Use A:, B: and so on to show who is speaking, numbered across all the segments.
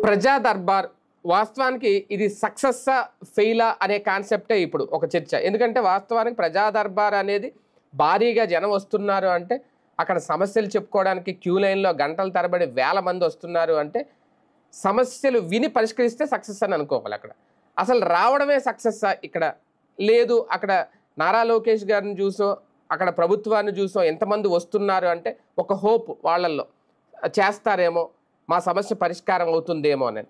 A: ప్రజా దర్బార్ వాస్తవానికి ఇది సక్సెస్సా ఫెయిలా అనే కాన్సెప్టే ఇప్పుడు ఒక చర్చ. ఎందుకంటే వాస్తవానికి ప్రజా దర్బార్ అనేది భారీగా జనం వస్తున్నారు అంటే, అక్కడ సమస్యలు చెప్పుకోవడానికి క్యూ లైన్లో గంటల తరబడి వేల మంది వస్తున్నారు అంటే, సమస్యలు విని పరిష్కరిస్తే సక్సెస్ అని అనుకోవాలి. అక్కడ అసలు రావడమే సక్సెస్సా ఇక్కడ? లేదు, అక్కడ నారా లోకేష్ గారిని చూసో అక్కడ ప్రభుత్వాన్ని చూసో ఎంతమంది వస్తున్నారు అంటే ఒక హోప్ వాళ్ళల్లో చేస్తారేమో, మా సమస్య పరిష్కారం అవుతుందేమో అని.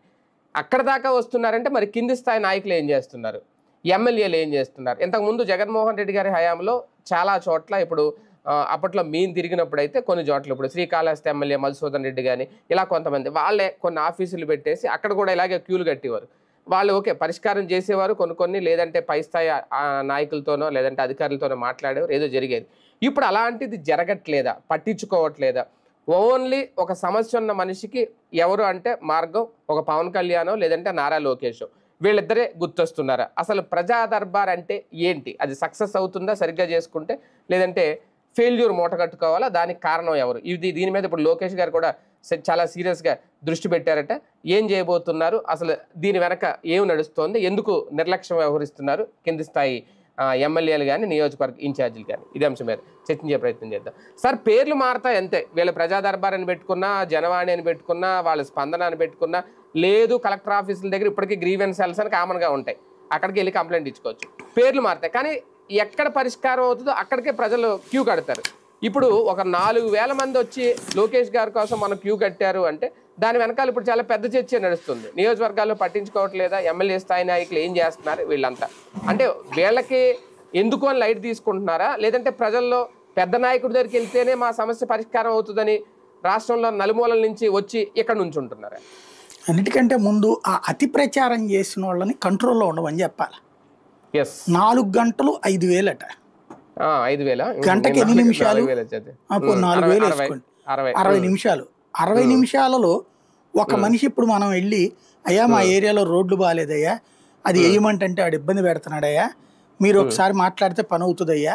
A: అక్కడ దాకా వస్తున్నారంటే మరి కింది స్థాయి నాయకులు ఏం చేస్తున్నారు, ఎమ్మెల్యేలు ఏం చేస్తున్నారు? ఇంతకుముందు జగన్మోహన్ రెడ్డి గారి హయాంలో చాలా చోట్ల, ఇప్పుడు అప్పట్లో మేము తిరిగినప్పుడు అయితే కొన్ని చోట్ల, ఇప్పుడు శ్రీకాళహస్తి ఎమ్మెల్యే మధుసూదన్ రెడ్డి కానీ ఇలా కొంతమంది వాళ్ళే కొన్ని ఆఫీసులు పెట్టేసి అక్కడ కూడా ఇలాగే క్యూలు కట్టేవారు. వాళ్ళు ఓకే పరిష్కారం చేసేవారు కొన్ని, లేదంటే పై స్థాయి నాయకులతోనో లేదంటే అధికారులతోనో మాట్లాడేవారు, ఏదో జరిగేది. ఇప్పుడు అలాంటిది జరగట్లేదా, పట్టించుకోవట్లేదా? ఓన్లీ ఒక సమస్య ఉన్న మనిషికి ఎవరు అంటే మార్గం ఒక పవన్ కళ్యాణో లేదంటే నారా లోకేషో, వీళ్ళిద్దరే గుర్తొస్తున్నారా? అసలు ప్రజా దర్బార్ అంటే ఏంటి? అది సక్సెస్ అవుతుందా సరిగ్గా చేసుకుంటే, లేదంటే ఫెయిల్యూర్ మూట కట్టుకోవాలా? దానికి కారణం ఎవరు? దీని మీద ఇప్పుడు లోకేష్ గారు కూడా చాలా సీరియస్గా దృష్టి పెట్టారట. ఏం చేయబోతున్నారు, అసలు దీని వెనక ఏం నడుస్తోంది, ఎందుకు నిర్లక్ష్యం వ్యవహరిస్తున్నారు కింది స్థాయి ఎమ్మెల్యేలు కానీ నియోజకవర్గ ఇన్ఛార్జీలు కానీ? ఇదే అంశం మీద చర్చించే ప్రయత్నం చేద్దాం. సార్, పేర్లు మారుతాయి అంతే. వీళ్ళ ప్రజా దర్బార్ అని పెట్టుకున్నా, జనవాణి అని పెట్టుకున్నా, వాళ్ళ స్పందన అని పెట్టుకున్నా, లేదు కలెక్టర్ ఆఫీసుల దగ్గర ఇప్పటికీ గ్రీవెన్స్ సెల్స్ అని కామన్గా ఉంటాయి, అక్కడికి వెళ్ళి కంప్లైంట్ ఇచ్చుకోవచ్చు. పేర్లు మారుతాయి కానీ ఎక్కడ పరిష్కారం అవుతుందో అక్కడికే ప్రజలు క్యూ కడతారు. ఇప్పుడు ఒక 4000 మంది వచ్చి లోకేష్ గారి కోసం మనం క్యూ కట్టారు అంటే దాని వెనకాల ఇప్పుడు చాలా పెద్ద చర్చ నడుస్తుంది. నియోజకవర్గాల్లో పట్టించుకోవట్లేదా, ఎమ్మెల్యే స్థాయి నాయకులు ఏం చేస్తున్నారు వీళ్ళంతా అంటే? వీళ్ళకి ఎందుకు అని లైట్ తీసుకుంటున్నారా, లేదంటే ప్రజల్లో పెద్ద నాయకుడి దగ్గరికి వెళ్తేనే మా సమస్య పరిష్కారం అవుతుందని రాష్ట్రంలో నలుమూలల నుంచి వచ్చి ఇక్కడ నుంచి ఉంటున్నారా?
B: అన్నిటికంటే ముందు ఆ అతి ప్రచారం చేసిన వాళ్ళని కంట్రోల్లో ఉండమని చెప్పాలి. 4 గంటలు 5,000 అట.
A: 5,000
B: గంటకి ఎన్ని నిమిషాలు? 4,000 వేసుకోండి, 60 నిమిషాలు. 60 నిమిషాలలో ఒక మనిషి, ఇప్పుడు మనం వెళ్ళి అయ్యా మా ఏరియాలో రోడ్లు బాగాలేదయ్యా, అది వేయమంటే ఆడు ఇబ్బంది పెడుతున్నాడయ్యా, మీరు ఒకసారి మాట్లాడితే పని అవుతుందయ్యా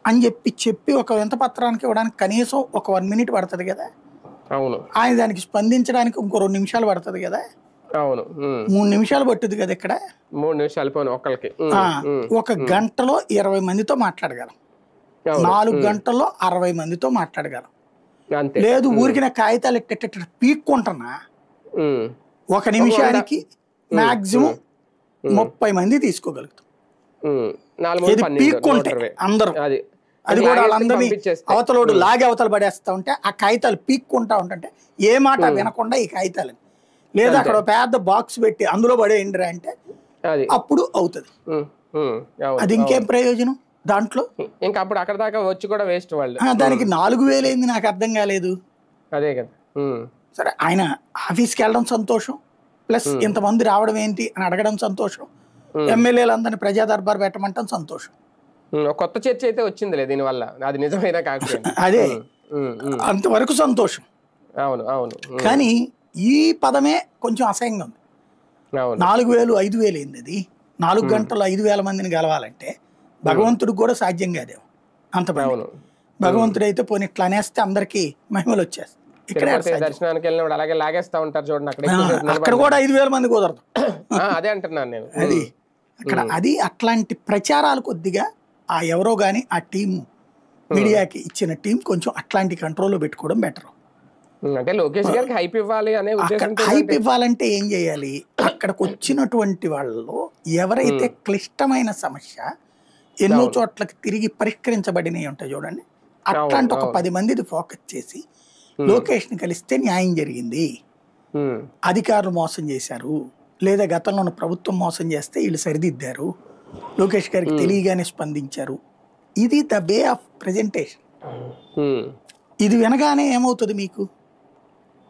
B: అని చెప్పి ఒక వింత పత్రానికి ఇవ్వడానికి కనీసం ఒక 1 మినిట్ పడుతుంది కదా.
A: అవును.
B: ఆయన దానికి స్పందించడానికి ఇంకో 2 నిమిషాలు పడుతుంది కదా.
A: అవును.
B: 3 నిమిషాలు పట్టుద్ది కదా. ఇక్కడ
A: 3 నిమిషాలు ఒకళ్ళకి.
B: ఒక గంటలో 20 మందితో మాట్లాడగలం, 4 గంటల్లో 60 మందితో మాట్లాడగలం. లేదు ఊరికి నా కాగితాలు పీక్కుంటున్నా, 1 నిమిషానికి మాక్సిమం 30 మంది తీసుకోగలుగుతాం. పీక్కుంటే అందరూ, అది కూడా వాళ్ళందరినీ అవతలోడు లాగి అవతల పడేస్తా ఉంటే ఆ కాగితాలు పీక్కుంటా ఉంటుంటే ఏ మాట వినకుండా ఈ కాగితాలని, లేదా అక్కడ పెద్ద బాక్స్ పెట్టి అందులో పడేయండి అంటే అప్పుడు అవుతుంది. అది ఇంకేం ప్రయోజనం దాంట్లో?
A: ఇంకా అప్పుడు అక్కడ దాకా వచ్చి కూడా వేస్ట్ వాళ్ళు.
B: దానికి 4,000 అయింది, నాకు అర్థం కాలేదు.
A: అదే కదా.
B: సరే, ఆయన ఆఫీస్కి వెళ్ళడం సంతోషం, ప్లస్ ఇంతమంది రావడం ఏంటి అని అడగడం సంతోషం, ఎమ్మెల్యేలందరినీ ప్రజా దర్బార్ పెట్టమంటాం సంతోషం.
A: కొత్త చర్చ అయితే వచ్చిందిలే దీనివల్ల, అది నిజమైనా కాకపోతే
B: అదే అంతవరకు సంతోషం.
A: అవును అవును.
B: కానీ ఈ పదమే కొంచెం అసహ్యంగా ఉంది. 4,000 5,000 అయింది. అది 4 గంటల్లో 5,000 మందిని గెలవాలంటే భగవంతుడికి కూడా సాధ్యం కాదేమో అంత పని. భగవంతుడు అయితే పోనీ ఇట్లా అనేస్తే అందరికి మహిమలు వచ్చేస్తాయి. ఇక్కడ
A: దర్శనానికి వెళ్ళినప్పుడు అలాగే లాగేస్తా ఉంటారు చూడండి,
B: అక్కడ కూడా 5,000 మంది కుదరదు.
A: అదే అంటున్నాను నేను.
B: అది అక్కడ అది అట్లాంటి ప్రచారాలు కొద్దిగా ఆ ఎవరో కానీ ఆ టీము, మీడియాకి ఇచ్చిన టీం కొంచెం అట్లాంటి కంట్రోల్లో పెట్టుకోవడం బెటర్.
A: అంటే లోకేష్ గారికి హైప్ ఇవ్వాలి అనే ఉద్దేశంతో.
B: హైప్ ఇవ్వాలంటే ఏం చేయాలి? అక్కడికి వచ్చినటువంటి వాళ్ళలో ఎవరైతే క్లిష్టమైన సమస్య ఎన్నో చోట్లకి తిరిగి పరిష్కరించబడినవి ఉంటాయి చూడండి, అట్లాంటి ఒక 10 మందిది ఫోకస్ చేసి లోకేష్ని కలిస్తే న్యాయం జరిగింది, అధికారులు మోసం చేశారు, లేదా గతంలో ఉన్న ప్రభుత్వం మోసం చేస్తే వీళ్ళు సరిదిద్దారు, లోకేష్ గారికి తెలియగానే స్పందించారు, ఇది ద వే ఆఫ్ ప్రెజెంటేషన్. ఇది వినగానే ఏమవుతుంది మీకు?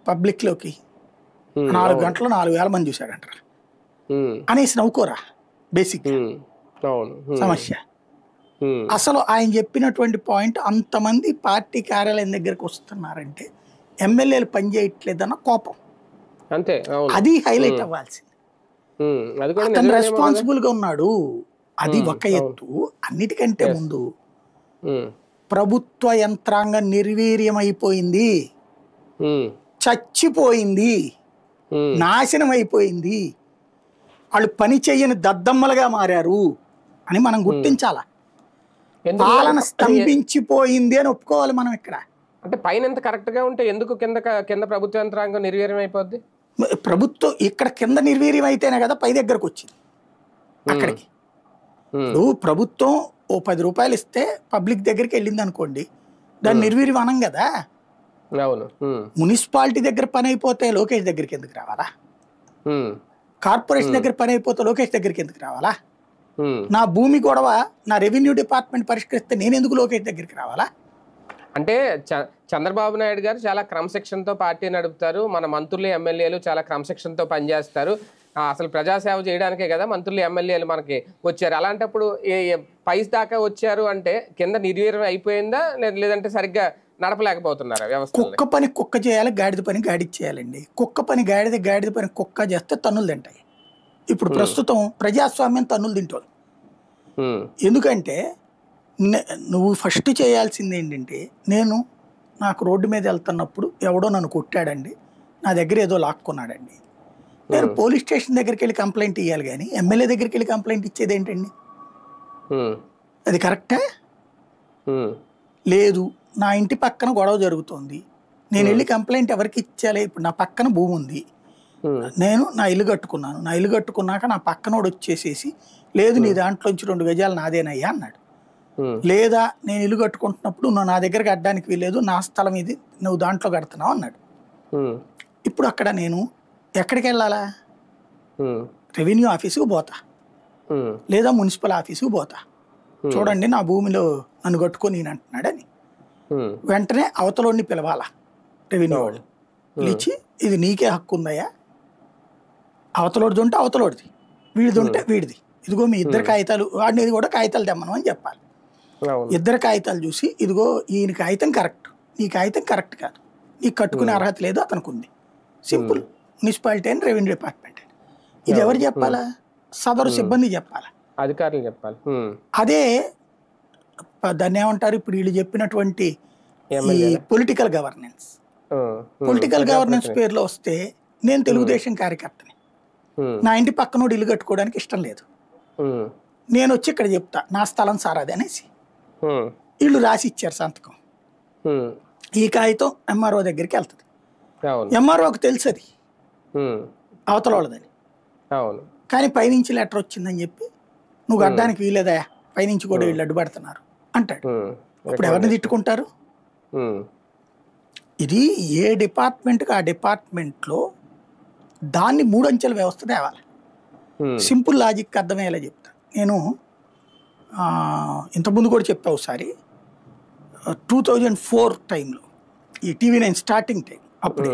B: పబ్లిక్లోకి 4 గంటలు 4,000 మంది చూశాడంటారా అనేసి నవ్వుకోరా బేసిక్ సమస్య. అసలు ఆయన చెప్పినటువంటి పాయింట్, అంతమంది పార్టీ కార్యాలయం దగ్గరకు వస్తున్నారంటే ఎమ్మెల్యేలు పనిచేయట్లేదన్న కోపం,
A: అంతే.
B: అది హైలైట్ అవ్వాల్సింది. అతను రెస్పాన్సిబుల్ గా ఉన్నాడు, అది ఒక ఎత్తు. అన్నిటికంటే ముందు ప్రభుత్వ యంత్రాంగం నిర్వీర్యమైపోయింది, చచ్చిపోయింది. నాశనం అయిపోయింది, వాళ్ళు పని చెయ్యని దద్దమ్మలుగా మారారు అని మనం గుర్తించాలా. పాలన స్తంభించిపోయింది అని ఒప్పుకోవాలి మనం ఇక్కడ.
A: అంటే పైన ఎంత కరెక్ట్ గా ఉంటే ఎందుకు కింద ప్రభుత్వ యంత్రాంగం నిర్వీర్యం అయిపోద్ది?
B: ప్రభుత్వం ఇక్కడ కింద నిర్వీర్యం అయితేనే కదా పై దగ్గరకు వచ్చింది అక్కడికి. ప్రభుత్వం ఓ 10 రూపాయలు ఇస్తే పబ్లిక్ దగ్గరికి వెళ్ళింది అనుకోండి, దాన్ని నిర్వీర్యం అనం కదా. మున్సిపాలిటీ దగ్గర పని అయిపోతే లోకేష్ దగ్గరికి ఎందుకు రావాలా? కార్పొరేషన్ దగ్గర పని అయిపోతే లోకేష్ దగ్గరికి ఎందుకు రావాలా? నా భూమి గొడవ నా రెవెన్యూ డిపార్ట్మెంట్ పరిష్కరిస్తే నేను ఎందుకు లోకేష్ దగ్గరికి రావాలా?
A: అంటే చంద్రబాబు నాయుడు గారు చాలా క్రమశిక్షణతో పార్టీ నడుపుతారు, మన మంత్రులు ఎమ్మెల్యేలు చాలా క్రమశిక్షణతో పనిచేస్తారు, అసలు ప్రజాసేవ చేయడానికే కదా మంత్రులు ఎమ్మెల్యేలు మనకి వచ్చారు. అలాంటప్పుడు పై దాకా వచ్చారు అంటే కింద నిర్వీర్యం అయిపోయిందా, లేదంటే సరిగ్గా నడపలేకపోతున్నారా వ్యవస్థ?
B: కుక్క పని కుక్క చేయాలి, గాడిద పని గాడిద చేయాలండి. కుక్క పని గాడిద, గాడిద పని కుక్క చేస్తే తన్నులు తింటాయి. ఇప్పుడు ప్రస్తుతం ప్రజాస్వామ్యం తన్నులు తింటోంది. ఎందుకంటే నువ్వు ఫస్ట్ చేయాల్సింది ఏంటంటే, నాకు రోడ్డు మీద వెళ్తున్నప్పుడు ఎవడో నన్ను కొట్టాడండి, నా దగ్గర ఏదో లాక్కున్నాడండి, నేను పోలీస్ స్టేషన్ దగ్గరికి వెళ్ళి కంప్లైంట్ ఇవ్వాలి, కానీ ఎమ్మెల్యే దగ్గరికి వెళ్ళి కంప్లైంట్ ఇచ్చేది ఏంటండి? అది కరెక్టా? లేదు, నా ఇంటి పక్కన గొడవ జరుగుతోంది, నేను వెళ్ళి కంప్లైంట్ ఎవరికి ఇచ్చాలి? ఇప్పుడు నా పక్కన భూమి ఉంది, నేను నా ఇల్లు కట్టుకున్నాను, నా ఇల్లు కట్టుకున్నాక నా పక్కనోడు వచ్చేసేసి లేదు నీ దాంట్లోంచి 2 గజాలు నాదేనయ్యా అన్నాడు. లేదా నేను ఇల్లు కట్టుకుంటున్నప్పుడు నువ్వు నా దగ్గరికి అడ్డానికి వీల్లేదు, నా స్థలం ఇది, నువ్వు దాంట్లో కడుతున్నావు అన్నాడు. ఇప్పుడు అక్కడ నేను ఎక్కడికి వెళ్ళాలా? రెవెన్యూ ఆఫీసుకు పోతా, లేదా మున్సిపల్ ఆఫీసుకు పోతా, చూడండి నా భూమిలో నన్ను కట్టుకొని నేను అంటున్నాడని. వెంటనే అవతలోడిని పిలవాలా, రెవెన్యూ వాడు పిలిచి ఇది నీకే హక్కు ఉందయ్యా, అవతలోడిది ఉంటే అవతలోడిది, వీడిది ఉంటే వీడిది, ఇదిగో మీ ఇద్దరు కాగితాలు, వాడిని కూడా కాగితాలు తెమ్మను అని చెప్పాలి. ఇద్దరు కాగితాలు చూసి ఇదిగో ఈయన కాగితం కరెక్ట్, నీ కాగితం కరెక్ట్ కాదు, నీకు కట్టుకునే అర్హత లేదు, అతనికి ఉంది. Simple. Municipality and revenue department అని ఇది ఎవరు చెప్పాలా? సదరు సిబ్బంది చెప్పాలా,
A: అధికారులు చెప్పాలి.
B: అదే దాన్ని ఏమంటారు ఇప్పుడు వీళ్ళు చెప్పినటువంటి పొలిటికల్ గవర్నెన్స్. పొలిటికల్ గవర్నెన్స్ పేరులో వస్తే నేను తెలుగుదేశం కార్యకర్తని, నా ఇంటి పక్కనోడు ఇల్లు కట్టుకోవడానికి ఇష్టం లేదు, నేను వచ్చి ఇక్కడ చెప్తా నా స్థలం సార్ అది అనేసి వీళ్ళు రాసి ఇచ్చారు సంతకం, ఈ కాగితం ఎంఆర్ఓ దగ్గరికి వెళ్తుంది. ఎంఆర్ఓకి తెలుసు అది అవతల వాళ్ళదని, కానీ పైనుంచి లెటర్ వచ్చిందని చెప్పి నువ్వు అడ్డానికి వీలేదా, పైనుంచి కూడా వీళ్ళు అడ్డుపడుతున్నారు అంటాడు. అప్పుడు ఎవరిని తిట్టుకుంటారు? ఇది ఏ డిపార్ట్మెంట్కి ఆ డిపార్ట్మెంట్లో దాన్ని 3 అంచెల వ్యవస్థ తేవాలి. సింపుల్ లాజిక్ అర్థమయ్యేలా చెప్తాను. నేను ఇంతకుముందు కూడా చెప్పా ఒకసారి, 2004 టైంలో ఈ TV9 స్టార్టింగ్ టైం అప్పుడే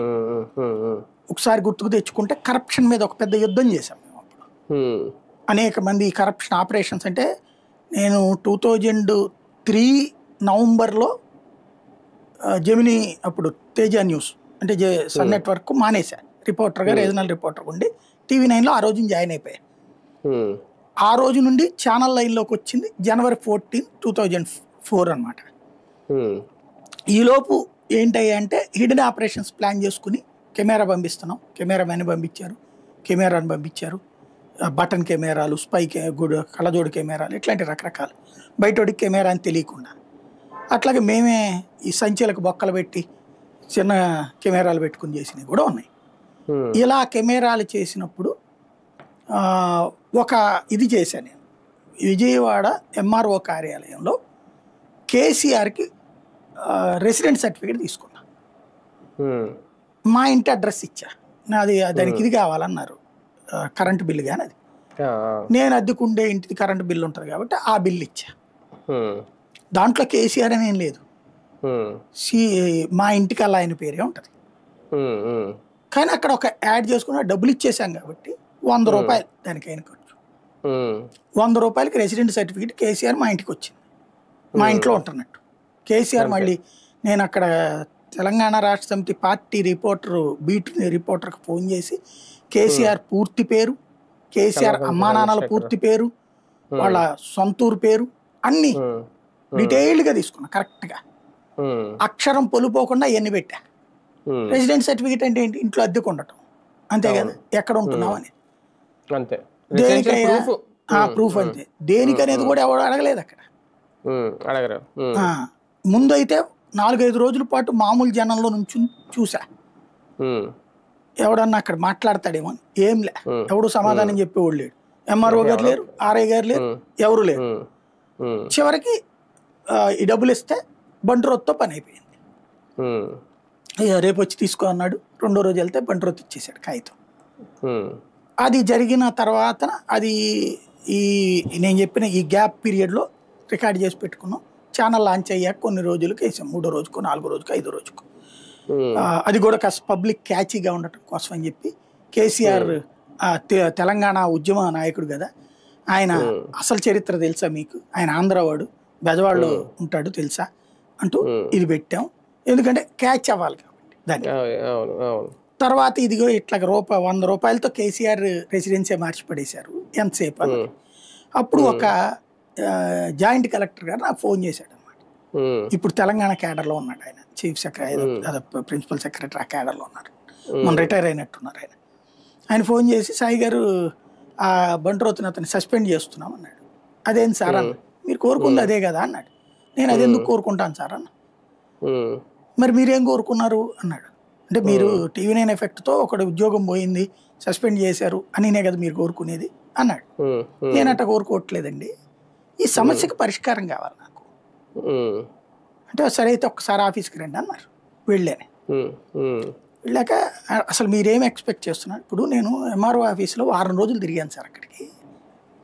B: ఒకసారి గుర్తుకు తెచ్చుకుంటే కరప్షన్ మీద ఒక పెద్ద యుద్ధం చేశాం మేము. అప్పుడు అనేక మంది కరప్షన్ ఆపరేషన్స్, అంటే నేను 2003 నవంబర్లో జెమినీ అప్పుడు తేజ న్యూస్ అంటే సన్ నెట్వర్క్ మానేశా, రిపోర్టర్గా రీజనల్ రిపోర్టర్ ఉండి TV9లో ఆ రోజు జాయిన్ అయిపోయా. ఆ రోజు నుండి ఛానల్ లైన్లోకి వచ్చింది January 14, 2004 అనమాట. ఈలోపు ఏంటయ్యా అంటే హిడెన్ ఆపరేషన్స్ ప్లాన్ చేసుకుని కెమెరా పంపిస్తున్నాం, కెమెరామెన్ పంపించారు, కెమెరాని పంపించారు, బటన్ కెమెరాలు, స్పై కళ్ళజోడు కెమెరాలు, ఇట్లాంటి రకరకాలు, బయటోడికి కెమెరా అని తెలియకుండా. అట్లాగే మేమే ఈ సంచులకు బొక్కలు పెట్టి చిన్న కెమెరాలు పెట్టుకుని చేసినవి కూడా ఉన్నాయి. ఇలా కెమెరాలు చేసినప్పుడు ఒక ఇది చేశాను నేను, విజయవాడ MRO కార్యాలయంలో కేసీఆర్కి రెసిడెంట్ సర్టిఫికేట్ తీసుకున్నా. మా ఇంటి అడ్రస్ ఇచ్చా, నాది దానికి ఇది కావాలన్నారు, కరెంటు బిల్లు కానీ అది నేను అద్దెకుండే ఇంటిది కరెంటు బిల్లు ఉంటుంది కాబట్టి ఆ బిల్లు ఇచ్చా. దాంట్లో కేసీఆర్ అని ఏం లేదు, మా ఇంటికి అలా ఆయన పేరే ఉంటుంది. కానీ అక్కడ ఒక యాడ్ చేసుకున్న డబ్బులు ఇచ్చేసాం కాబట్టి 100 రూపాయలు దానికైనా ఖర్చు. 100 రూపాయలకి రెసిడెంట్ సర్టిఫికేట్ కేసీఆర్ మా ఇంటికి వచ్చింది, మా ఇంట్లో ఉంటున్నట్టు. కేసీఆర్ మళ్ళీ నేను అక్కడ తెలంగాణ రాష్ట్ర సమితి పార్టీ బీట్ రిపోర్టర్కి ఫోన్ చేసి కేసీఆర్ పూర్తి పేరు, కేసీఆర్ అమ్మా నాన్నల పూర్తి పేరు, వాళ్ళ సొంతూరు పేరు అన్నీ డీటెయిల్డ్గా తీసుకున్నా కరెక్ట్గా, అక్షరం పొలిపోకుండా ఇవన్నీ పెట్టా. రెసిడెంట్ సర్టిఫికేట్ అంటే ఏంటి? ఇంట్లో అద్దెకు ఉండటం. అంతే కదా, ఎక్కడ ఉంటున్నావు అని.
A: అంతే
B: దేనికయ్యా ప్రూఫ్ అంతే. దేనికనేది కూడా ఎవరు అడగలేదు అక్కడ.
A: అడగరు.
B: ముందు అయితే 4-5 రోజుల పాటు మామూలు జనంలో నుంచి చూసా, ఎవడన్నా అక్కడ మాట్లాడతాడేమో అని. ఏం లే, ఎవడు సమాధానం చెప్పేవాళ్ళు లేడు. ఎంఆర్ఓ గారు లేరు, ఆర్ఐ గారు లేరు, ఎవరు లేరు. చివరికి ఈ డబ్బులు ఇస్తే బంట్రోత్తో పని అయిపోయింది. రేపు వచ్చి తీసుకో అన్నాడు. 2వ రోజు వెళ్తే బంట్రోత్ ఇచ్చేసాడు కాగితం. అది జరిగిన తర్వాత అది ఈ నేను చెప్పిన ఈ గ్యాప్ పీరియడ్లో రికార్డ్ చేసి పెట్టుకున్నాం. ఛానల్ లాంచ్ అయ్యాక కొన్ని రోజులకు వేసాం, 3వ రోజుకు, 4వ రోజుకు, 5వ రోజుకు. అది కూడా కాస్త పబ్లిక్ క్యాచీగా ఉండటం కోసం అని చెప్పి కేసీఆర్ తెలంగాణ ఉద్యమ నాయకుడు కదా, ఆయన అసలు చరిత్ర తెలుసా మీకు, ఆయన ఆంధ్రవాడు, బెజవాడలో ఉంటాడు తెలుసా అంటూ ఇది పెట్టాం. ఎందుకంటే క్యాచ్ అవ్వాలి కాబట్టి దాన్ని. తర్వాత ఇదిగో ఇట్లా 100 రూపాయలతో కేసీఆర్ రెసిడెన్సీ మార్చి పడేశారు ఎంతసేపు అని. అప్పుడు ఒక జాయింట్ కలెక్టర్ గారు నాకు ఫోన్ చేశాడు అనమాట. ఇప్పుడు తెలంగాణ క్యాడర్లో ఉన్నాడు ఆయన, చీఫ్ సెక్రటరీ, ప్రిన్సిపల్ సెక్రటరీ ఆ క్యాడర్లో ఉన్నారు, మనం రిటైర్ అయినట్టున్నారు ఆయన. ఆయన ఫోన్ చేసి సాయి గారు ఆ బంట్రోత్ని అతన్ని సస్పెండ్ చేస్తున్నాం అన్నాడు. అదేం సార్ అన్న, మీరు కోరుకుంది అదే కదా అన్నాడు. నేను అది ఎందుకు కోరుకుంటాను సార్ అన్న. మరి మీరేం కోరుకున్నారు అన్నాడు. అంటే మీరు TV9 ఎఫెక్ట్తో ఒకటి ఉద్యోగం పోయింది, సస్పెండ్ చేశారు అనినే కదా మీరు కోరుకునేది అన్నాడు. నేను అట్లా కోరుకోవట్లేదండి, ఈ సమస్యకు పరిష్కారం కావాలి నాకు అంటే. సరే అయితే ఒక్కసారి ఆఫీస్కి రండి అన్నారు. వెళ్ళాను. వెళ్ళాక అసలు మీరేం ఎక్స్పెక్ట్ చేస్తున్నారు, ఇప్పుడు నేను ఎంఆర్ఓ ఆఫీస్లో 6 రోజులు తిరిగాను సార్ అక్కడికి,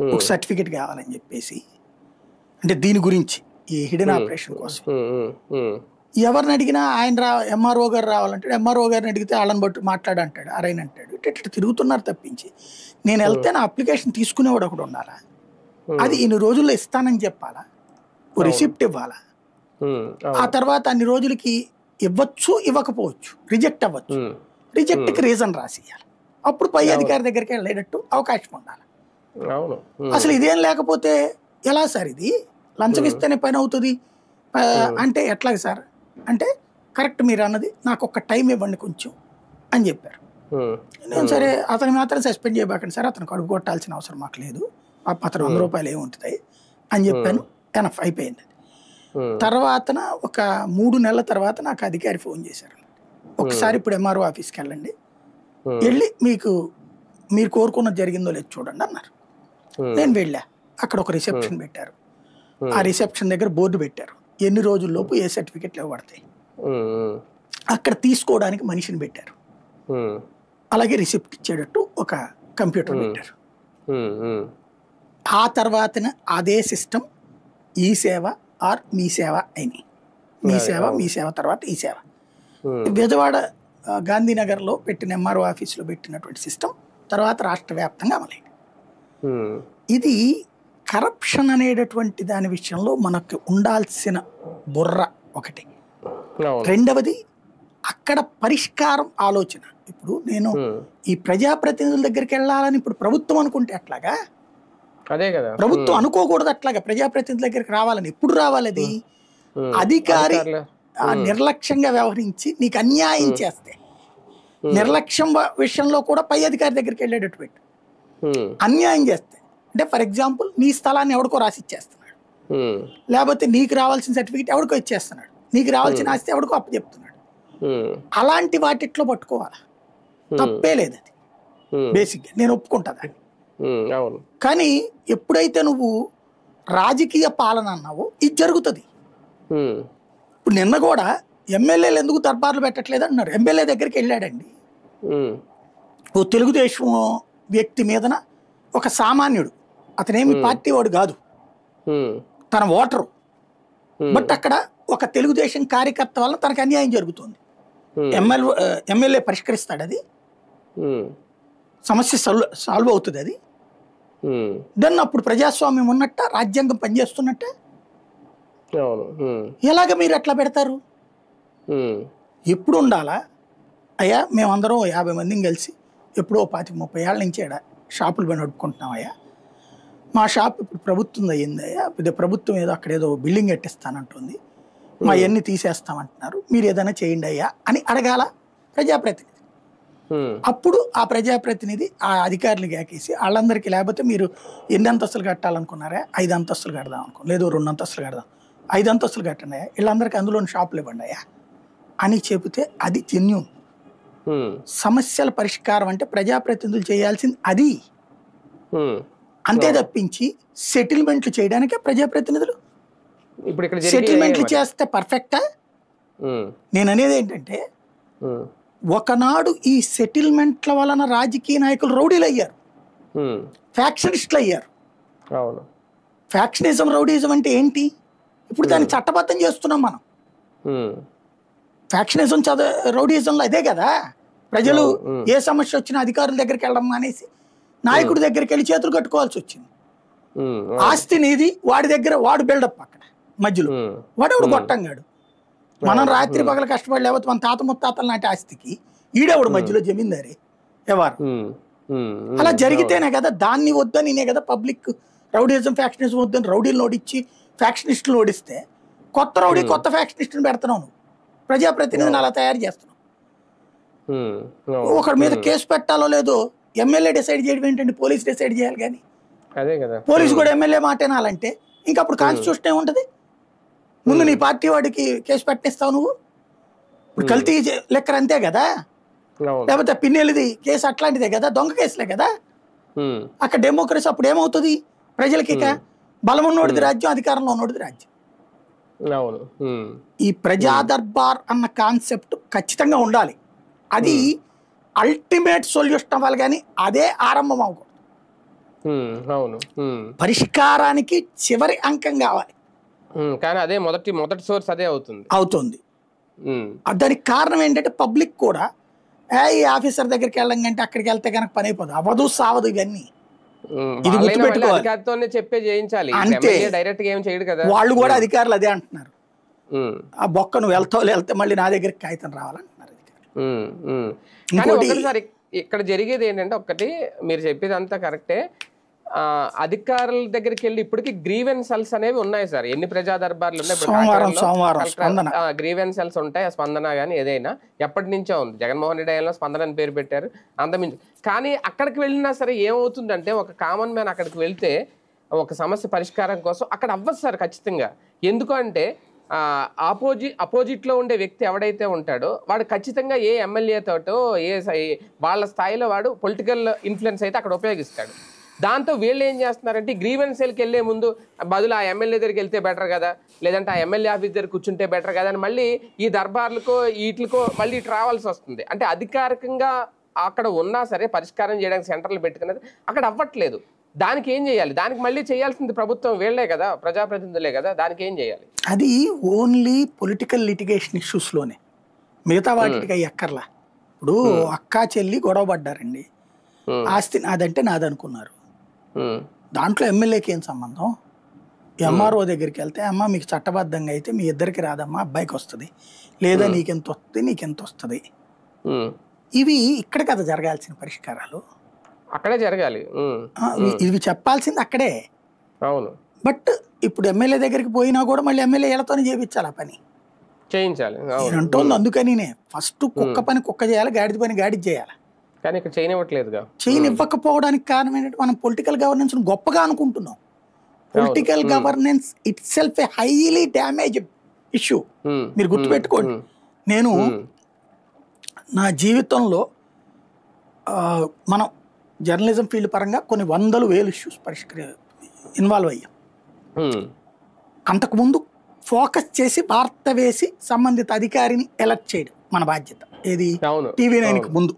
B: ఒక సర్టిఫికెట్ కావాలని చెప్పేసి, అంటే దీని గురించి ఈ హిడెన్ ఆపరేషన్ కోసం. ఎవరిని అడిగినా ఆయన ఎంఆర్ఓ గారు రావాలంటే ఎంఆర్ఓ గారిని అడిగితే వాళ్ళని బట్టి మాట్లాడంటాడు, అరైన్ అంటాడు. ఇట్లా తిరుగుతున్నారు తప్పించి నేను వెళ్తే నా అప్లికేషన్ తీసుకునేవాడు ఒకడు ఉండాలా, అది ఇన్ని రోజుల్లో ఇస్తానని చెప్పాలా, రిసిప్ట్ ఇవ్వాలా, ఆ తర్వాత అన్ని రోజులకి ఇవ్వచ్చు ఇవ్వకపోవచ్చు, రిజెక్ట్ అవ్వచ్చు, రిజెక్ట్కి రీజన్ రాసి ఇవ్వాలి, అప్పుడు పై అధికారి దగ్గరికి వెళ్ళేటట్టు అవకాశం ఉండాలి. అసలు ఇదేం లేకపోతే ఎలా సార్, ఇది లంచం ఇస్తేనే పని అవుతుంది అంటే ఎట్లాగ సార్ అంటే, కరెక్ట్ మీరు అన్నది, నాకు ఒక టైం ఇవ్వండి కొంచెం అని చెప్పారు. నేను సరే అతను మాత్రం సస్పెండ్ చేయబాకండి సార్, అతను కడుపు కొట్టాల్సిన అవసరం మాకు లేదు, అతను 100 రూపాయలు ఏముంటుంది అని చెప్పాను. ఎనఫ్ అయిపోయింది. తర్వాత ఒక 3 నెలల తర్వాత నాకు అధికారి ఫోన్ చేశారు, ఒకసారి ఇప్పుడు ఎంఆర్ఓ ఆఫీస్కి వెళ్ళండి, వెళ్ళి మీరు కోరుకున్నది జరిగిందో లేదు చూడండి అన్నారు. నేను వెళ్ళా. అక్కడ ఒక రిసెప్షన్ పెట్టారు. ఆ రిసెప్షన్ దగ్గర బోర్డు పెట్టారు, ఎన్ని రోజుల్లోపు ఏ సర్టిఫికెట్లు ఇవ్వబడతాయి. అక్కడ తీసుకోవడానికి మనిషిని పెట్టారు, అలాగే రిసిప్ట్ ఇచ్చేటట్టు ఒక కంప్యూటర్ పెట్టారు. ఆ తర్వాత అదే సిస్టమ్ ఈ సేవ ఆర్ మీ సేవ అయినాయి. మీ సేవ తర్వాత ఈ సేవ. బెజవాడ గాంధీనగర్లో పెట్టిన ఎంఆర్ఓ ఆఫీస్లో పెట్టినటువంటి సిస్టమ్ తర్వాత రాష్ట్ర వ్యాప్తంగా అమలైంది. ఇది కరప్షన్ అనేటటువంటి దాని విషయంలో మనకు ఉండాల్సిన బుర్ర ఒకటి. రెండవది అక్కడ పరిష్కారం ఆలోచన. ఇప్పుడు నేను ఈ ప్రజాప్రతినిధుల దగ్గరికి వెళ్ళాలని ఇప్పుడు ప్రభుత్వం అనుకుంటే అట్లాగా,
A: అదే కదా,
B: ప్రభుత్వం అనుకోకూడదు అట్లాగా ప్రజాప్రతినిధుల దగ్గరికి రావాలని. ఎప్పుడు రావాలి అది? అధికారి నిర్లక్ష్యంగా వ్యవహరించి నీకు అన్యాయం చేస్తే, నిర్లక్ష్యం విషయంలో కూడా పై అధికారి దగ్గరికి వెళ్ళేటట్టు పెట్టు. అన్యాయం చేస్తే అంటే ఫర్ ఎగ్జాంపుల్ నీ స్థలాన్ని ఎవడికో రాసి ఇచ్చేస్తున్నాడు, లేకపోతే నీకు రావాల్సిన సర్టిఫికేట్ ఎవడికో ఇచ్చేస్తున్నాడు, నీకు రావాల్సిన ఆస్తి ఎవడికో అప్పచెప్తున్నాడు, అలాంటి వాటిట్లో పట్టుకోవాలి, తప్పే లేదు అది. బేసిక్గా నేను ఒప్పుకుంటా దాన్ని. కానీ ఎప్పుడైతే నువ్వు రాజకీయ పాలన అన్నావో ఇది జరుగుతుంది. ఇప్పుడు నిన్న కూడా ఎమ్మెల్యేలు ఎందుకు దర్బార్లు పెట్టట్లేదు అన్నారు. ఎమ్మెల్యే దగ్గరికి వెళ్ళాడండి, ఓ తెలుగుదేశం వ్యక్తి మీదన, ఒక సామాన్యుడు, అతనేమి పార్టీ వాడు కాదు, తన ఓటరు, బట్ అక్కడ ఒక తెలుగుదేశం కార్యకర్త వల్ల తనకు అన్యాయం జరుగుతుంది. ఎమ్మెల్యే పరిష్కరిస్తాడు, అది సమస్య సాల్వ్ అవుతుంది. అది దెన్ అప్పుడు ప్రజాస్వామ్యం ఉన్నట్ట, రాజ్యాంగం పనిచేస్తున్నట్ట. ఎలాగ మీరు అట్లా పెడతారు? ఎప్పుడు ఉండాలా అయ్యా, మేమందరం 50 మందిని కలిసి ఎప్పుడో 25-30 ఏళ్ళ నుంచి షాపులు పని నడుపుకుంటున్నామయ్యా, మా షాప్ ఇప్పుడు ప్రభుత్వం అయ్యిందయ్యా, ప్రభుత్వం ఏదో అక్కడ ఏదో బిల్డింగ్ కట్టిస్తానంటుంది, మా ఇవన్నీ తీసేస్తామంటున్నారు, మీరు ఏదైనా చేయండి అయ్యా అని అడగాల ప్రజాప్రతినిధి. అప్పుడు ఆ ప్రజాప్రతినిధి ఆ అధికారులు కేకేసి వాళ్ళందరికీ, లేకపోతే మీరు ఎన్ని అంతస్తులు కట్టాలనుకున్నారా, 5 అంతస్తులు కడదాం అనుకో, లేదు 2 అంతస్తులు కడదాం, 5 అంతస్తులు కట్టండి, వీళ్ళందరికీ అందులోని షాపులు ఇవ్వండి అని చెబితే అది జెన్యూన్. సమస్యల పరిష్కారం అంటే ప్రజాప్రతినిధులు చేయాల్సింది అది. అంతే తప్పించి సెటిల్మెంట్లు చేయడానికే ప్రజాప్రతినిధులు.
A: ఇప్పుడు ఇక్కడ
B: సెటిల్మెంట్లు చేస్తే పర్ఫెక్టా? నేను అనేది ఏంటంటే, ఒకనాడు ఈ సెటిల్మెంట్ల వలన రాజకీయ నాయకులు రౌడీలు అయ్యారు, ఫ్యాక్షనిస్టులు అయ్యారు. ఫ్యాక్షనిజం, రౌడీజం అంటే ఏంటి? ఇప్పుడు దాన్ని చట్టబద్ధం చేస్తున్నాం మనం. ఫ్యాక్షనిజం రౌడీజంలో అదే కదా. ప్రజలు ఏ సమస్య వచ్చినా అధికారుల దగ్గరికి వెళ్ళడం అనేసి నాయకుడి దగ్గరికి వెళ్ళి చేతులు కట్టుకోవాల్సి వచ్చింది. ఆస్తి నీది, వాడి దగ్గర వాడు బిల్డప్, అక్కడ మధ్యలో వాడెవడు గొట్టంగాడు. మనం రాత్రి పగల కష్టపడి, లేకపోతే మన తాత ముత్తాతల నాటి ఆస్తికి ఈడెవడు మధ్యలో జమీందారి ఎవరు. అలా జరిగితేనే కదా, దాన్ని వద్దని నేనే కదా పబ్లిక్ రౌడీజం ఫ్యాక్షనిజం వద్దని రౌడీలను ఓడించి ఫ్యాక్షనిస్టులు ఓడిస్తే కొత్త రౌడీ కొత్త ఫ్యాక్షనిస్టుని పెడుతున్నావు. నువ్వు ప్రజాప్రతినిధిని అలా తయారు చేస్తున్నావు. ఒకరి మీద కేసు పెట్టాలో లేదో ఎమ్మెల్యే డిసైడ్ చేయడం ఏంటంటే, పోలీస్ డిసైడ్ చేయాలి. కానీ పోలీసు కూడా ఎమ్మెల్యే మాట వినాలంటే ఇంకప్పుడు కాన్స్టిట్యూషన్ ఏముంటది? ముందు నీ పార్టీ వాడికి కేసు పెట్టిస్తావు నువ్వు. ఇప్పుడు కల్తీ లెక్కర్ అంతే కదా, లేకపోతే పిన్నెలిది కేసు అట్లాంటిదే కదా, దొంగ కేసులే కదా. అక్కడ డెమోక్రసీ అప్పుడు ఏమవుతుంది? ప్రజలకి ఇక బలం ఉన్నోడిది రాజ్యం, అధికారంలో ఉన్నోడిది రాజ్యం. ఈ ప్రజా దర్బార్ అన్న కాన్సెప్ట్ ఖచ్చితంగా ఉండాలి. అది అల్టిమేట్ సొల్యూషన్ అవ్వాలి, కానీ అదే ఆరంభం అవ్వకూడదు. పరిష్కారానికి చివరి అంకం కావాలి,
A: కానీ అదే మొదటి సోర్స్ అదే
B: అవుతుంది. దానికి కారణం ఏంటంటే, పబ్లిక్ కూడా ఈ ఆఫీసర్ దగ్గరికి వెళ్ళడం కంటే అక్కడికి వెళ్తే కనుక పని అయిపోదు, అవ్వదు సావదు. ఇవన్నీ ఇది గుర్తుపెట్టుకోవాలి.
A: చెప్పే చేయించాలి,
B: అంతే.
A: డైరెక్ట్ గా ఏం చేయడు కదా.
B: వాళ్ళు కూడా అధికారులు అదే అంటున్నారు, ఆ బొక్క నువ్వు వెళ్తే మళ్ళీ నా దగ్గరికి కాగితం రావాలంటున్నారు
A: ఒకటిసారి ఇక్కడ జరిగేది ఏంటంటే, ఒకటి మీరు చెప్పేది అంతా కరెక్టే. అధికారుల దగ్గరికి వెళ్ళి ఇప్పటికి గ్రీవెన్సెల్స్ అనేవి ఉన్నాయి సార్. ఎన్ని ప్రజా దర్బార్లు ఉన్నాయి, గ్రీవెన్సెల్స్ ఉంటాయి. స్పందన కానీ ఏదైనా ఎప్పటి నుంచో ఉంది. జగన్మోహన్ రెడ్డి అయినా స్పందన అని పేరు పెట్టారు, అంతమించు. కానీ అక్కడికి వెళ్ళినా సరే ఏమవుతుందంటే, ఒక కామన్ మ్యాన్ అక్కడికి వెళ్తే ఒక సమస్య పరిష్కారం కోసం అక్కడ అవ్వదు సార్ ఖచ్చితంగా. ఎందుకంటే అపోజిట్లో ఉండే వ్యక్తి ఎవడైతే ఉంటాడో వాడు ఖచ్చితంగా ఏ ఎమ్మెల్యే తోటో వాళ్ళ స్థాయిలో వాడు పొలిటికల్ ఇన్ఫ్లుయెన్స్ అయితే అక్కడ ఉపయోగిస్తాడు. దాంతో వీళ్ళు ఏం చేస్తున్నారంటే, గ్రీవెన్సెల్కి వెళ్ళే ముందు బదులు ఆ ఎమ్మెల్యే దగ్గరికి వెళ్తే బెటర్ కదా, లేదంటే ఆ ఎమ్మెల్యే ఆఫీస్ దగ్గర కూర్చుంటే బెటర్ కదా అని మళ్ళీ ఈ దర్బార్లకో వీటికో మళ్ళీ రావాల్సి వస్తుంది. అంటే అధికారికంగా అక్కడ ఉన్నా సరే పరిష్కారం చేయడానికి సెంటర్లు పెట్టుకున్నది అక్కడ అవ్వట్లేదు. దానికి ఏం చేయాలి? దానికి మళ్ళీ చేయాల్సింది ప్రభుత్వం, వీళ్లే కదా, ప్రజాప్రతినిధులే కదా. దానికి ఏం చేయాలి?
B: అది ఓన్లీ పొలిటికల్ లిటిగేషన్ ఇష్యూస్లోనే, మిగతా వాటికి ఎక్కర్లా. ఇప్పుడు అక్కా చెల్లి గొడవ పడ్డారండి, ఆస్తి నాదంటే నాదనుకున్నారు. దాంట్లో ఎమ్మెల్యేకి ఏం సంబంధం? ఎంఆర్ఓ దగ్గరికి వెళ్తే, అమ్మ మీకు చట్టబద్ధంగా అయితే మీ ఇద్దరికి రాదమ్మా, అబ్బాయికి వస్తుంది, లేదా నీకెంత వస్తుంది నీకెంత వస్తుంది. ఇవి ఇక్కడ కదా జరగాల్సిన పరిష్కారాలు,
A: అక్కడే జరగాలి.
B: ఇవి చెప్పాల్సింది అక్కడే.
A: అవును.
B: బట్ ఇప్పుడు ఎమ్మెల్యే దగ్గరికి పోయినా కూడా మళ్ళీ ఎమ్మెల్యే ఏళ్ళతోనే చేయించాలి, ఆ పని
A: చేయించాలి
B: అంటోంది. అందుకనినే ఫస్ట్ కుక్క పని కుక్క చేయాలి, గాడిద పని గాడిద చేయాలి.
A: కానీ ఇక్కడ చేయనివ్వట్లేదుగా.
B: చేయనివ్వకపోవడానికి కారణం ఏంటంటే, మనం పొలిటికల్ గవర్నెన్స్ గొప్పగా అనుకుంటున్నాం. Political governance it self a highly damage issue. మీరు గుర్తుపెట్టుకోండి, నేను నా జీవితంలో మనం జర్నలిజం ఫీల్డ్ పరంగా కొన్ని 100,000 ఇష్యూస్ ఇన్వాల్వ్ అయ్యాం. అంతకుముందు ఫోకస్ చేసి వార్త వేసి సంబంధిత అధికారిని ఎలక్ట్ చేయడం మన బాధ్యత. ఏది? TV9కి ముందు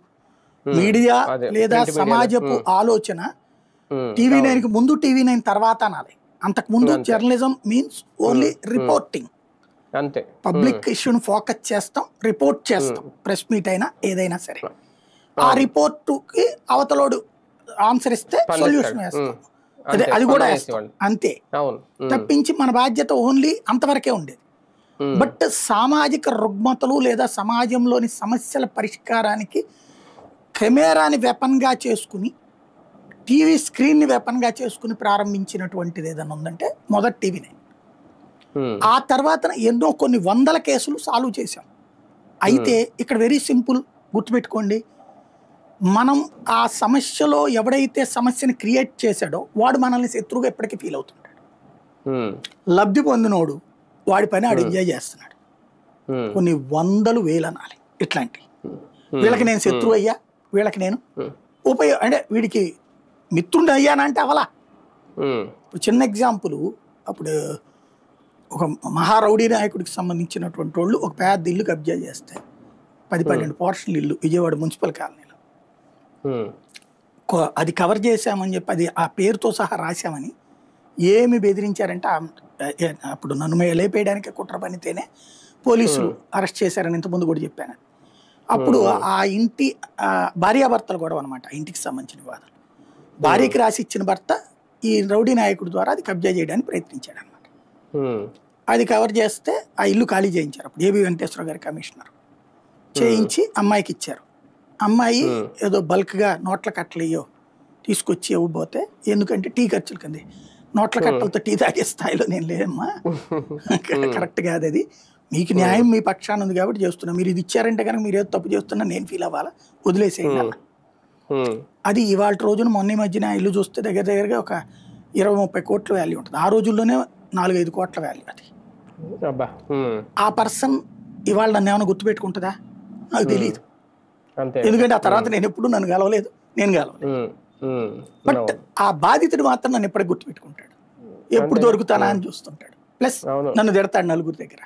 B: మీడియా లేదా సమాజపు ఆలోచన TV9కి ముందు, TV9 తర్వాత అనాలి. అంతకుముందు journalism means only reporting. Public ఇష్యూని ఫోకస్ చేస్తాం, రిపోర్ట్ చేస్తాం, ప్రెస్ మీట్ అయినా ఏదైనా సరే. ఆ రిపోర్టుకి అవతలోడు ఆన్సర్ ఇస్తే సొల్యూషన్ వేస్తాం, అది కూడా వేస్తాం, అంతే. తప్పించి మన బాధ్యత ఓన్లీ అంతవరకే ఉండేది. బట్ సామాజిక రుగ్మతలు లేదా సమాజంలోని సమస్యల పరిష్కారానికి కెమెరాని వెపన్గా చేసుకుని, టీవీ స్క్రీన్ని వెపన్గా చేసుకుని ప్రారంభించినటువంటిది ఏదైనా ఉందంటే మొదటి TV9. ఆ తర్వాత ఎన్నో కొన్ని 100 కేసులు సాల్వ్ చేశాం. అయితే ఇక్కడ వెరీ సింపుల్ గుర్తుపెట్టుకోండి, మనం ఆ సమస్యలో ఎవడైతే సమస్యని క్రియేట్ చేశాడో వాడు మనల్ని శత్రువుగా ఎప్పటికీ ఫీల్ అవుతుంటాడు. లబ్ధి పొందినోడు వాడి పని ఆడు ఎంజాయ్ చేస్తున్నాడు. కొన్ని వందలు వేలు అనాలి ఇట్లాంటివి. వీళ్ళకి నేను శత్రువు అయ్యా, వీళ్ళకి నేను అంటే వీడికి మిత్రుడు అయ్యానంటే అవలా. చిన్న ఎగ్జాంపుల్, అప్పుడు ఒక మహారౌడీ నాయకుడికి సంబంధించినటువంటి వాళ్ళు ఒక పెద్ద ఇల్లు కబ్జా చేస్తే 10-12 పోర్షన్లు ఇల్లు విజయవాడ మున్సిపల్ కాలనీలో. అది కవర్ చేశామని చెప్పి అది ఆ పేరుతో సహా రాశామని ఏమి బెదిరించారంటే అప్పుడు నన్ను లేపేయడానికి కుట్ర పనితేనే పోలీసులు అరెస్ట్ చేశారని ఇంతకుముందు కూడా చెప్పాను. అప్పుడు ఆ ఇంటి భార్యాభర్తలు గొడవ అనమాట, ఆ ఇంటికి సంబంధించిన వివాదాలు. భార్యకి రాసి ఇచ్చిన భర్త ఈ రౌడీ నాయకుడి ద్వారా అది కబ్జా చేయడానికి ప్రయత్నించాడు అనమాట. అది కవర్ చేస్తే ఆ ఇల్లు ఖాళీ చేయించారు. అప్పుడు ఏబి వెంకటేశ్వర గారి కమిషనర్ చేయించి అమ్మాయికి ఇచ్చారు. అమ్మాయి ఏదో బల్క్గా నోట్ల కట్టలు తీసుకొచ్చి ఇవ్వబోతే, ఎందుకంటే టీ ఖర్చులు కంది, నోట్ల కట్టలతో టీ తాగే స్థాయిలో నేను లేదమ్మా, కరెక్ట్ కాదు అది, మీకు న్యాయం మీ పక్షాన ఉంది కాబట్టి చేస్తున్నా, మీరు ఇది ఇచ్చారంటే కనుక మీరు ఏదో తప్పు చేస్తున్నా నేను ఫీల్ అవ్వాలా, వదిలేసేయండి అన్న. అది ఇవాళ రోజున మొన్న మధ్యన ఇల్లు చూస్తే దగ్గరగా ఒక 20-30 కోట్ల వాల్యూ ఉంటుంది. ఆ రోజుల్లోనే 4-5 కోట్ల వాల్యూ అది. ఆ పర్సన్ ఇవాళ నన్ను ఏమైనా గుర్తుపెట్టుకుంటుందా నాకు తెలియదు, ఎందుకంటే ఆ తర్వాత నేను ఎప్పుడు నన్ను కలవలేదు, నేను కలవలేదు. బట్ ఆ బాధితుడు మాత్రం నన్ను ఎప్పటికి గుర్తుపెట్టుకుంటాడు, ఎప్పుడు దొరుకుతానా అని చూస్తుంటాడు. ప్లస్ నన్ను తిడతాడు నలుగురి దగ్గర.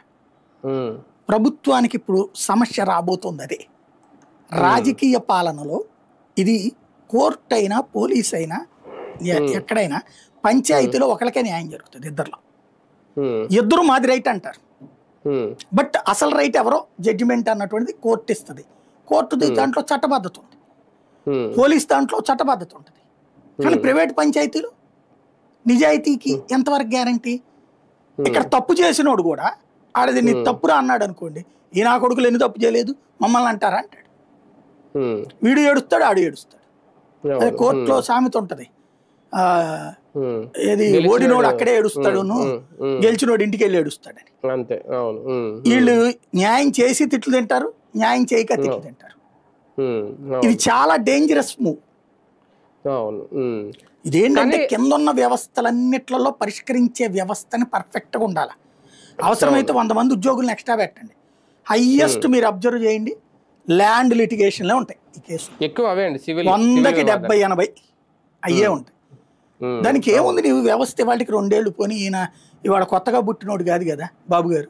B: ప్రభుత్వానికి ఇప్పుడు సమస్య రాబోతుంది అదే. రాజకీయ పాలనలో ఇది కోర్టు అయినా పోలీస్ అయినా ఎక్కడైనా పంచాయతీలో ఒకరికే న్యాయం జరుగుతుంది, ఇద్దరు మాది రైట్ అంటారు. బట్ అసలు రైట్ ఎవరో జడ్జిమెంట్ అన్నటువంటిది కోర్టు ఇస్తుంది. కోర్టు దాంట్లో చట్టబద్ధత ఉంది, పోలీస్ దాంట్లో చట్టబద్ధత ఉంటుంది. కానీ ప్రైవేట్ పంచాయతీలు నిజాయితీకి ఎంతవరకు గ్యారంటీ? ఇక్కడ తప్పు చేసినోడు కూడా ఆడది నీ తప్పురా అన్నాడు అనుకోండి, ఈ నా కొడుకులు ఎన్ని తప్పు చేయలేదు మమ్మల్ని అంటారా అంటాడు. వీడు ఏడుస్తాడు, ఆడు ఏడుస్తాడు. అదే కోర్టులో సామెత ఉంటది, ఏది ఓడినోడు అక్కడే ఏడుస్తాడు, గెలిచినోడు ఇంటికి వెళ్ళి ఏడుస్తాడని. వీళ్ళు న్యాయం చేసి తిట్లు తింటారు, న్యాయం చేయక తిట్లు తింటారు. ఇది చాలా డేంజరస్ మూవ్. ఇదేంటంటే కింద ఉన్న వ్యవస్థలన్నిట్లలో పరిష్కరించే వ్యవస్థని పర్ఫెక్ట్గా ఉండాలి. అవసరమైతే 100 మంది ఉద్యోగులను ఎక్స్ట్రా పెట్టండి. హైయెస్ట్ మీరు అబ్జర్వ్ చేయండి, ల్యాండ్ లిటిగేషన్లే ఉంటాయి ఈ కేసు. 100కి 70-80 అయ్యే ఉంటాయి. దానికి ఏముంది, నీవు వ్యవస్థ వాళ్ళకి 2 ఏళ్ళు పోనీ, ఈయన ఇవాళ కొత్తగా పుట్టినోడు కాదు కదా బాబు గారు,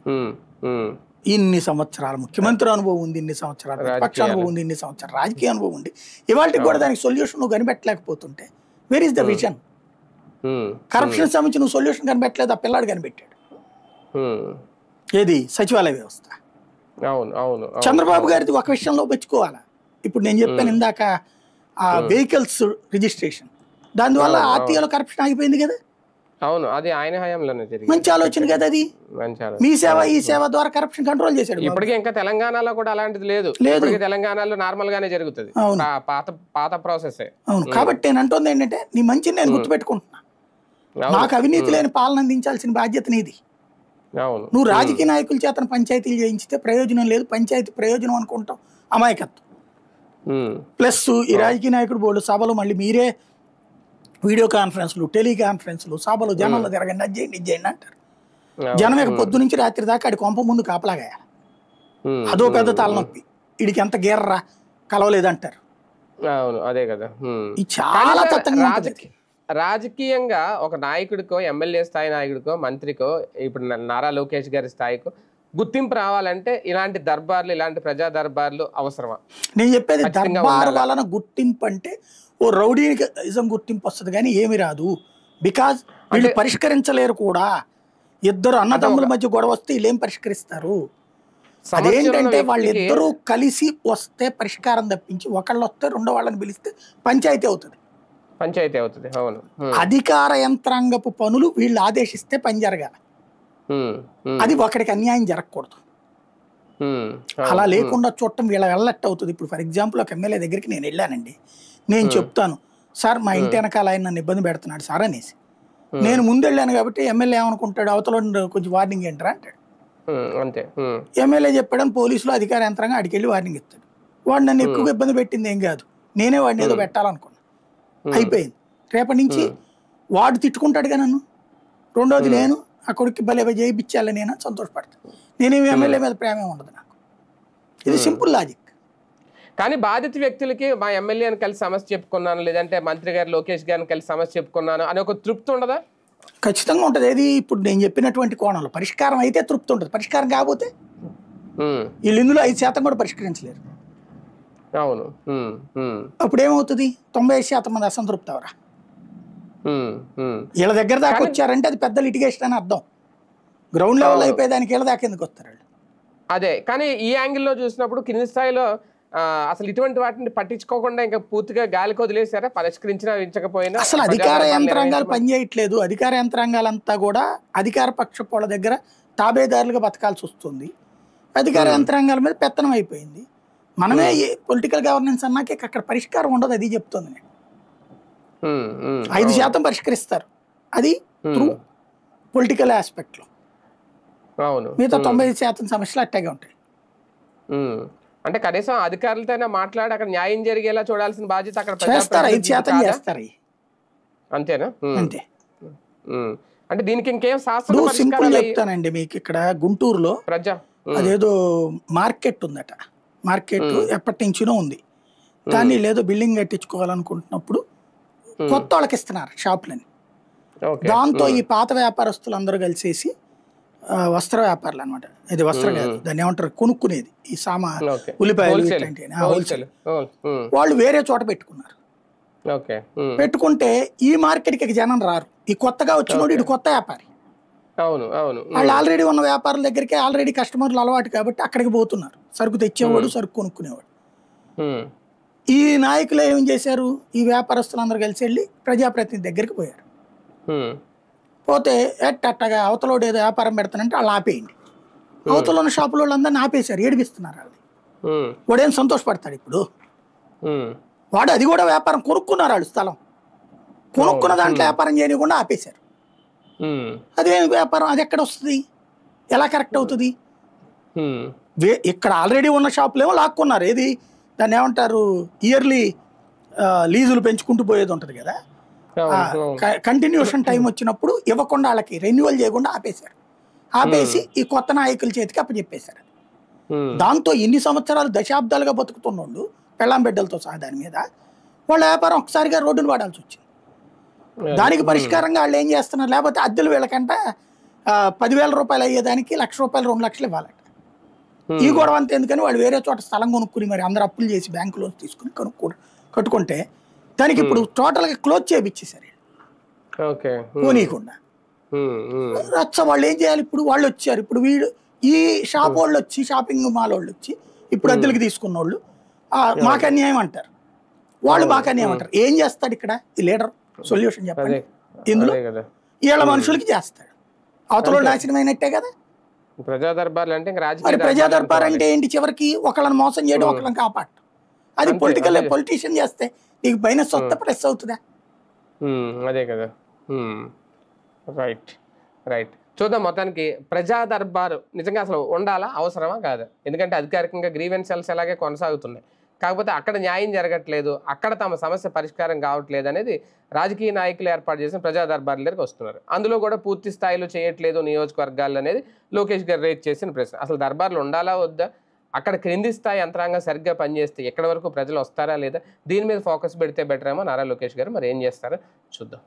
B: ఇన్ని సంవత్సరాల ముఖ్యమంత్రి అనుభవం ఉంది, ఇన్ని సంవత్సరాల విపక్ష అనుభవం ఉంది, ఇన్ని సంవత్సరాల రాజకీయ అనుభవం ఉంది. ఇవాళకి కూడా దానికి సొల్యూషన్ నువ్వు కనిపెట్టలేకపోతుంటే where is the vision? Corruption సంబంధించి నువ్వు సొల్యూషన్ కనిపెట్టలేదు, ఆ పిల్లాడు కనిపెట్టాడు. ఏది సచివాలయ వ్యవస్థ. చంద్రబాబు గారిది ఒక విషయంలో మెచ్చుకోవాలా. ఇప్పుడు నేను చెప్పాను ఇందాక, ఆ వెహికల్స్ రిజిస్ట్రేషన్, దానివల్ల ఆర్టీఓలో కరప్షన్ ఆగిపోయింది కదా.
A: అవును, అది ఆయన హయాంలోనే జరిగింది.
B: మంచి ఆలోచన కదా అది. మీ సేవ ఈ సేవ ద్వారా కరప్షన్ కంట్రోల్ చేశాడు.
A: ఇప్పటికే ఇంకా తెలంగాణలో కూడా అలాంటిది లేదు. తెలంగాణలో నార్మల్ గానే జరుగుతుంది, పాత ప్రాసెస్.
B: అవును, కాబట్టి నేను అంటుంది ఏంటంటే, నీ మంచిని నేను గుర్తుపెట్టుకుంటున్నా, నాకు అవినీతి లేని పాలన అందించాల్సిన బాధ్యత నీది. నువ్వు రాజకీయ నాయకుల చేత పంచాయతీలు చేయించితే ప్రయోజనం లేదు, పంచాయతీ ప్రయోజనం అనుకుంటాం, అమాయకత్వం. ప్లస్ ఈ రాజకీయ నాయకుడు బోర్డు సభలు మళ్ళీ మీరే వీడియో కాన్ఫరెన్స్లు, టెలికాన్ఫరెన్స్లు, సభలు జనంలో తిరగండి, అది చేయండి, ఇది చేయండి అంటారు. జనం యొక్క పొద్దు నుంచి రాత్రి దాకా ఆడి కొంప ముందు కాపలాగాయాలి. అదో పెద్ద తలనొప్పి, వీడికి ఎంత గేర్రా కలవలేదంటారు.
A: అదే కదా.
B: చాలా తత్వంగా
A: రాజకీయంగా ఒక నాయకుడికో, ఎమ్మెల్యే స్థాయి నాయకుడికో, మంత్రికో, ఇప్పుడు నారా లోకేష్ గారి స్థాయికో గుర్తింపు రావాలంటే ఇలాంటి దర్బార్లు, ఇలాంటి ప్రజా దర్బార్లు అవసరమా?
B: నేను చెప్పేది దర్బార్ వలన గుర్తింపు అంటే ఓ రౌడీనిజం గుర్తింపు వస్తుంది కానీ ఏమి రాదు. బికాజ్ వీళ్ళు పరిష్కరించలేరు కూడా. ఇద్దరు అన్నదమ్ముల మధ్య గొడవ వస్తే వీళ్ళేం పరిష్కరిస్తారు? అదేంటంటే వాళ్ళిద్దరూ కలిసి వస్తే పరిష్కారం తప్పించి ఒకళ్ళు వస్తే రెండో వాళ్ళని పిలిస్తే పంచాయతీ అవుతుంది.
A: అవును.
B: అధికార యంత్రాంగపు పనులు వీళ్ళు ఆదేశిస్తే పని జరగాలి. అది ఒకడికి అన్యాయం జరగకూడదు. అలా లేకుండా చూడటం వీళ్ళ వెళ్ళట్టు అవుతుంది. ఇప్పుడు ఫర్ ఎగ్జాంపుల్ ఒక ఎమ్మెల్యే దగ్గరికి నేను వెళ్ళానండి, నేను చెప్తాను, సార్ మా ఇంటి వెనకాల ఆయన నన్ను ఇబ్బంది పెడుతున్నాడు సార్ అనేసి. నేను ముందు వెళ్ళాను కాబట్టి ఎమ్మెల్యే ఏమనుకుంటాడు, అవతల కొంచెం వార్నింగ్ ఏంటరా అంటాడు. ఎమ్మెల్యే చెప్పాడని పోలీసులు అధికార యంత్రంగా అడికెళ్ళి వార్నింగ్ ఇస్తాడు. వాడు నన్ను ఎక్కువగా ఇబ్బంది పెట్టింది ఏం కాదు, నేనే వాడిని ఏదో పెట్టాలనుకున్నా, అయిపోయింది. రేపటి నుంచి వాడు తిట్టుకుంటాడుగా నన్ను, రెండోది నేను ఆ కొడుక్కి భలే చేయించాలి నేను సంతోషపడతాను. నేనేమి ఎమ్మెల్యే మీద ప్రేమే ఉండదు నాకు. ఇది సింపుల్ లాజిక్.
A: కానీ బాధిత వ్యక్తులకి మా ఎమ్మెల్యేని కలిసి సమస్య చెప్పుకున్నాను, లేదంటే మంత్రి గారు లోకేష్ గారిని కలిసి సమస్య చెప్పుకున్నాను అనే ఒక తృప్తి ఉండదా?
B: ఖచ్చితంగా ఉంటుంది. ఏది ఇప్పుడు నేను చెప్పినటువంటి కోణంలో పరిష్కారం అయితే తృప్తి ఉంటుంది. పరిష్కారం కాకపోతే వీళ్ళు ఇందులో 5% కూడా పరిష్కరించలేరు.
A: అవును.
B: అప్పుడు ఏమవుతుంది? 95% మంది అసంతృప్తి అవరా. వీళ్ళ దగ్గర దాకా వచ్చారంటే అది పెద్ద లిటిగేషన్ అని అర్థం. గ్రౌండ్ లెవెల్ అయిపోయేదానికి వీళ్ళ దాకా ఎందుకు వస్తారు వాళ్ళు?
A: అదే. కానీ ఈ యాంగిల్లో చూసినప్పుడు కింది స్థాయిలో అసలు ఇటువంటి వాటిని పట్టించుకోకుండా ఇంకా పూర్తిగా గాలికి వదిలేసారా? పరిష్కరించినా వించకపోయినా
B: అసలు అధికార యంత్రాంగాలు పనిచేయట్లేదు. అధికార యంత్రాంగాలంతా కూడా అధికార పక్షపు వాళ్ళ దగ్గర తాబేదారులుగా బతకాల్సి వస్తుంది. అధికార యంత్రాంగాల మీద పెత్తనం అయిపోయింది. మనమే పొలిటికల్ గవర్నెన్స్ అన్నాక అక్కడ పరిష్కారం ఉండదు. అది చెప్తుంది నేను. 5% పరిష్కరిస్తారు, అది త్రూ పొలిటికల్ ఆస్పెక్ట్ లో. మిగతా 95% సమస్యలు అట్టాగే ఉంటాయి.
A: అంటే కనీసం అధికారులతోనే మాట్లాడి అక్కడ న్యాయం జరిగేలా చూడాల్సిన బాధ్యత అక్కడ
B: చేస్తారు. 5% చేస్తారు.
A: అంతేనా?
B: అంతే.
A: అంటే దీనికి ఇంకేం శాస్త్రం
B: సింపుల్ చెప్తానండి మీకు. ఇక్కడ గుంటూరులో అదేదో మార్కెట్ ఉందట. మార్కెట్ ఎప్పటి నుంచినో ఉంది. దాన్ని లేదో బిల్డింగ్ కట్టించుకోవాలనుకుంటున్నప్పుడు కొత్త వాళ్ళకి ఇస్తున్నారు షాపులని. దాంతో ఈ పాత వ్యాపారస్తులు అందరూ కలిసేసి వస్త్ర వ్యాపారులు అనమాట. ఇది వస్త్రం కాదు, దాన్ని ఏమంటారు, కొనుక్కునేది ఈ సామాన్, ఉల్లిపాయలు ఇట్లాంటి హోల్సేల్, వాళ్ళు వేరే చోట పెట్టుకున్నారు. పెట్టుకుంటే ఈ మార్కెట్కి జనం రారు. ఈ కొత్తగా వచ్చినోడు ఇటు కొత్త వ్యాపారి. వాళ్ళు ఆల్రెడీ ఉన్న వ్యాపారుల దగ్గరికి ఆల్రెడీ కస్టమర్లు అలవాటు కాబట్టి అక్కడికి పోతున్నారు. సరుకు తెచ్చేవాడు, సరుకు కొనుక్కునేవాడు. ఈ నాయకులు ఏం చేశారు? ఈ వ్యాపారస్తులు అందరూ కలిసి వెళ్ళి ప్రజాప్రతినిధి దగ్గరికి పోయారు. పోతే అట్టగా అవతలోడు ఏదో వ్యాపారం పెడతానంటే వాళ్ళు ఆపేయండి. అవతల ఉన్న షాపుల వాళ్ళందరినీ ఆపేశారు, ఏడిపిస్తున్నారు వాళ్ళు. వాడేం సంతోషపడతాడు ఇప్పుడు? వాడు అది కూడా వ్యాపారం కొనుక్కున్నారు. వాళ్ళు స్థలం కొనుక్కున్న దాంట్లో వ్యాపారం చేయకుండా ఆపేశారు. అదే వ్యాపారం అది ఎక్కడ వస్తుంది? ఎలా కరెక్ట్ అవుతుంది? ఇక్కడ ఆల్రెడీ ఉన్న షాపులేమో లాక్కున్నారు. ఏది దాన్ని ఏమంటారు, ఇయర్లీ లీజులు పెంచుకుంటూ పోయేది ఉంటుంది కదా, కంటిన్యూషన్ టైం వచ్చినప్పుడు ఇవ్వకుండా వాళ్ళకి రెన్యువల్ చేయకుండా ఆపేశారు. ఆపేసి ఈ కొత్త నాయకుల చేతికి అప్పచెప్పేశారు. దాంతో ఇన్ని సంవత్సరాలు దశాబ్దాలుగా బతుకుతున్నాళ్ళు పెళ్ళాం బిడ్డలతో సహా దాని మీద వాళ్ళ వ్యాపారం ఒకసారిగా రోడ్డును పడాల్సి వచ్చింది. దానికి పరిష్కారంగా వాళ్ళు ఏం చేస్తున్నారు? లేకపోతే అద్దెలు వీళ్ళకంట 10,000 రూపాయలు అయ్యేదానికి 1,00,000 రూపాయలు 2,00,000 ఇవ్వాలట. ఈ గొడవ అంతా ఎందుకని వాళ్ళు వేరే చోట స్థలం కొనుక్కుని మరి అందరూ అప్పులు చేసి బ్యాంకు లోన్స్ తీసుకుని కట్టుకుంటే దానికి ఇప్పుడు టోటల్గా క్లోజ్ చేయించేశారు పోనీయకుండా. రచ్చ వాళ్ళు ఏం చేయాలి? ఇప్పుడు వాళ్ళు వచ్చారు. ఇప్పుడు వీడు ఈ షాప్ వాళ్ళు వచ్చి, షాపింగ్ మాల్ వాళ్ళు వచ్చి ఇప్పుడు అద్దెలకి తీసుకున్న వాళ్ళు మాకు అన్యాయం అంటారు, వాళ్ళు మాకు అన్యాయం అంటారు. ఏం చేస్తాడు ఇక్కడ ఈ లీడర్? సొల్యూషన్ చెప్పండి. ఇందులో వీళ్ళ మనుషులకి చేస్తాడు. అవతల నాశనం అయినట్టే కదా.
A: ప్రజా దర్బార్ అంటే
B: మరి ప్రజా దర్బార్ అంటే ఏంటి? చివరికి ఒకళ్ళని మోసం చేయడం, ఒకళ్ళని కాపాడటం. అది పొలిటీషియన్ చేస్తే నీకు పైన సొంత ప్రెస్ అవుతుందా?
A: అదే కదా. Right right. చూద్దాం. మొత్తానికి ప్రజా దర్బారు నిజంగా అసలు ఉండాలా, అవసరమా కాదా? ఎందుకంటే అధికారికంగా గ్రీవెన్స్ సెల్స్ అలాగే కొనసాగుతున్నాయి. కాకపోతే అక్కడ న్యాయం జరగట్లేదు, అక్కడ తమ సమస్య పరిష్కారం కావట్లేదు అనేది రాజకీయ నాయకులు ఏర్పాటు చేసిన ప్రజా దర్బార్ల దగ్గరికి వస్తున్నారు. అందులో కూడా పూర్తి స్థాయిలో చేయట్లేదు నియోజకవర్గాలు అనేది లోకేష్ గారు రేట్ చేసిన ప్రశ్న. అసలు దర్బార్లు ఉండాలా వద్దా? అక్కడ క్రింది స్థాయి యంత్రాంగం సరిగ్గా పనిచేస్తే ఎక్కడి వరకు ప్రజలు వస్తారా లేదా? దీని మీద ఫోకస్ పెడితే బెటర్ ఏమో. నారా లోకేష్ గారు మరి ఏం చేస్తారో చూద్దాం.